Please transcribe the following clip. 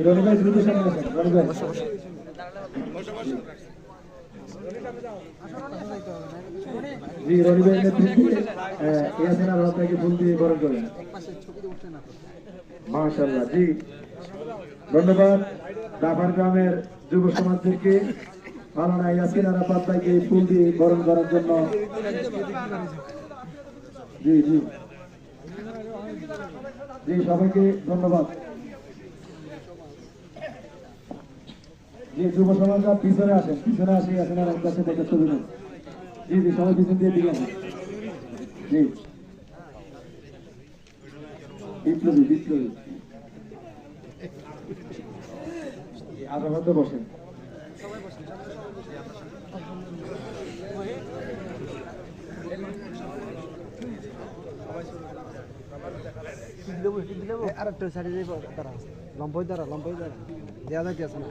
রনি ভাই দ্রুত সামনে আসেন। রনি ভাই জি, রনি ভাই নেতৃত্বে ইয়াসিন আর আপনাকে ফুল দিয়ে বরণ করেন। মাশাআল্লাহ, জি ধন্যবাদ দাফার গ্রামের যুব সমাজদেরকে মাওলানা ইয়াসিন আরাফাত ভাইকে ফুল দিয়ে বরণ করার জন্য। জি জি জি, সবাইকে ধন্যবাদ। জি, যুব সমাজরা পিছনে আসেন, পিছনে আসে ইয়াসিন আরাফাত কাছে দেখে ছবি নেন। জি জি, সবাই পিছন দিয়ে দিকে আসেন। জি, বিপ্লবী বিপ্লবী আধা মধ্যে বসেন। আর একটা সাইডে যাইব, তারা লম্বাই দ্বারা দেওয়া যাইতেছে না।